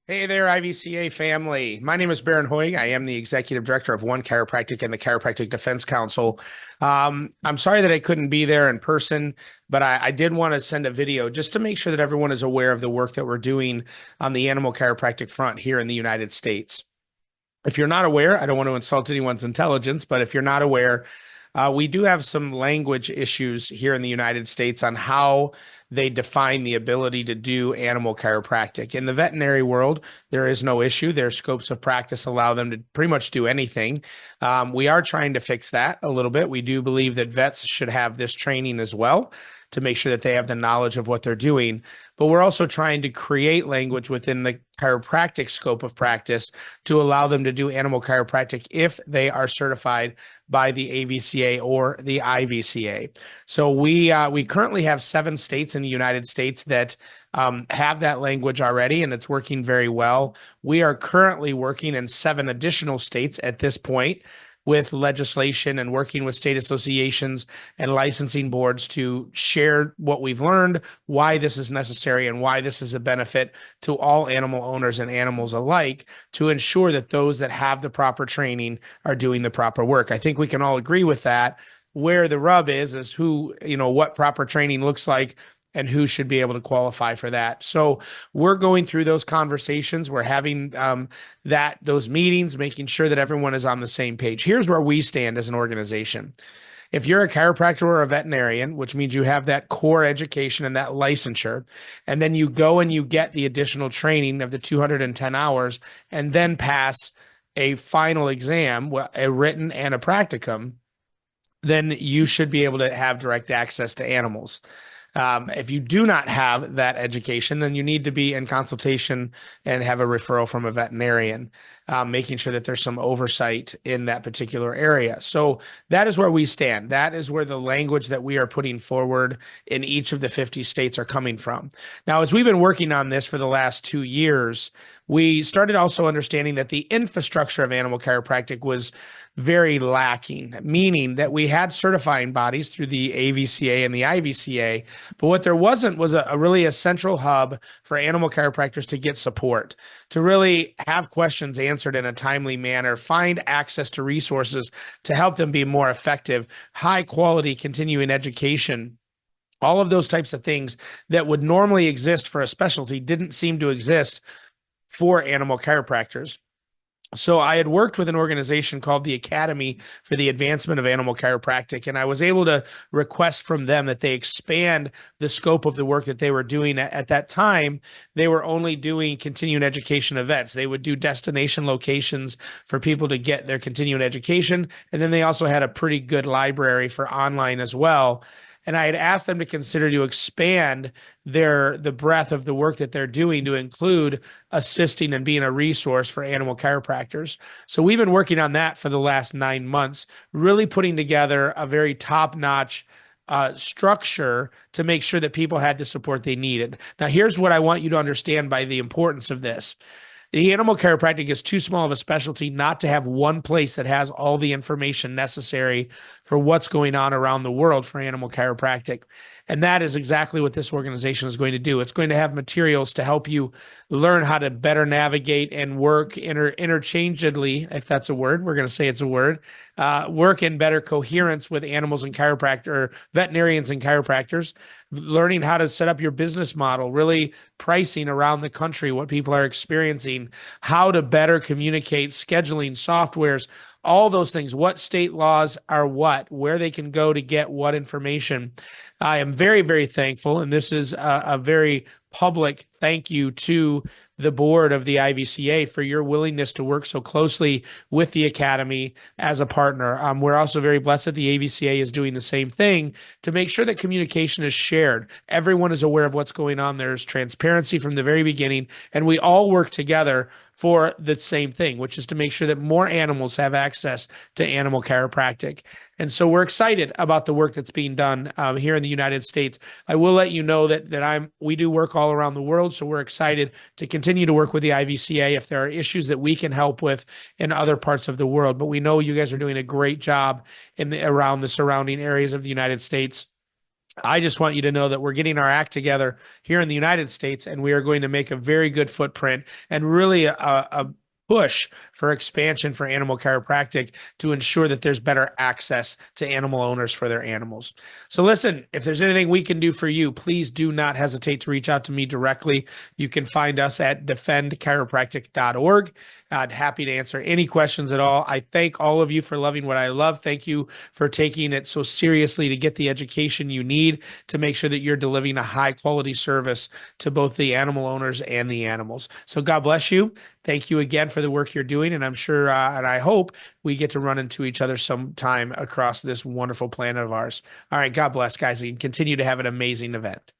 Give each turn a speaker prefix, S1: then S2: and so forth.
S1: Hey there, IVCA family. My name is Baron Hoig. I am the executive director of OneChiropractic and the Chiropractic Defense Council. I'm sorry that I couldn't be there in person, but I did want to send a video just to make sure that everyone is aware of the work that we're doing on the animal chiropractic front here in the United States. If you're not aware, I don't want to insult anyone's intelligence, but if you're not aware, we do have some language issues here in the United States on how they define the ability to do animal chiropractic. In the veterinary world, there is no issue. Their scopes of practice allow them to pretty much do anything. We are trying to fix that a little bit. We do believe that vets should have this training as well to make sure that they have the knowledge of what they're doing. But we're also trying to create language within the chiropractic scope of practice to allow them to do animal chiropractic if they are certified by the AVCA or the IVCA. So we currently have 7 states in the United States that have that language already, and it's working very well. We are currently working in 7 additional states at this point with legislation and working with state associations and licensing boards to share what we've learned, why this is necessary, and why this is a benefit to all animal owners and animals alike to ensure that those that have the proper training are doing the proper work. I think we can all agree with that. Where the rub is who, what proper training looks like and who should be able to qualify for that. So we're going through those conversations. We're having those meetings, making sure that everyone is on the same page. Here's where we stand as an organization. If you're a chiropractor or a veterinarian, which means you have that core education and that licensure, and then you go and you get the additional training of the 210 hours and then pass a final exam, a written and a practicum, then you should be able to have direct access to animals. If you do not have that education, then you need to be in consultation and have a referral from a veterinarian, making sure that there's some oversight in that particular area. So that is where we stand. That is where the language that we are putting forward in each of the 50 states are coming from. Now, as we've been working on this for the last 2 years, we started also understanding that the infrastructure of animal chiropractic was very lacking, meaning that we had certifying bodies through the AVCA and the IVCA, but what there wasn't was a really a central hub for animal chiropractors to get support, to really have questions answered in a timely manner, find access to resources to help them be more effective, high quality continuing education. All of those types of things that would normally exist for a specialty didn't seem to exist for animal chiropractors. So I had worked with an organization called the Academy for the Advancement of Animal Chiropractic, and I was able to request from them that they expand the scope of the work that they were doing. At that time, they were only doing continuing education events. They would do destination locations for people to get their continuing education, and then they also had a pretty good library for online as well. And I had asked them to consider to expand the breadth of the work that they're doing to include assisting and being a resource for animal chiropractors. So we've been working on that for the last 9 months, really putting together a very top-notch structure to make sure that people had the support they needed. Now, here's what I want you to understand by the importance of this. The animal chiropractic is too small of a specialty not to have one place that has all the information necessary for what's going on around the world for animal chiropractic. And that is exactly what this organization is going to do. It's going to have materials to help you learn how to better navigate and work interchangeably, if that's a word. We're going to say it's a word. Work in better coherence with animals and veterinarians and chiropractors, learning how to set up your business model, really pricing around the country, what people are experiencing, how to better communicate, scheduling, softwares, all those things, what state laws are what, where they can go to get what information. I am very, very thankful, and this is a very public thank you to the board of the IVCA for your willingness to work so closely with the Academy as a partner. We're also very blessed that the AVCA is doing the same thing to make sure that communication is shared. Everyone is aware of what's going on. There's transparency from the very beginning, and we all work together for the same thing, which is to make sure that more animals have access to animal chiropractic. And so we're excited about the work that's being done here in the United States. I will let you know that we do work all around the world, so we're excited to continue to work with the IVCA if there are issues that we can help with in other parts of the world. But we know you guys are doing a great job around the surrounding areas of the United States. I just want you to know that we're getting our act together here in the United States, and we are going to make a very good footprint and really a push for expansion for animal chiropractic to ensure that there's better access to animal owners for their animals. So listen, if there's anything we can do for you, please do not hesitate to reach out to me directly. You can find us at defendchiropractic.org. I'm happy to answer any questions at all. I thank all of you for loving what I love. Thank you for taking it so seriously to get the education you need to make sure that you're delivering a high quality service to both the animal owners and the animals. So God bless you. Thank you again for the work you're doing. And I'm sure, and I hope we get to run into each other sometime across this wonderful planet of ours. All right. God bless, guys, and continue to have an amazing event.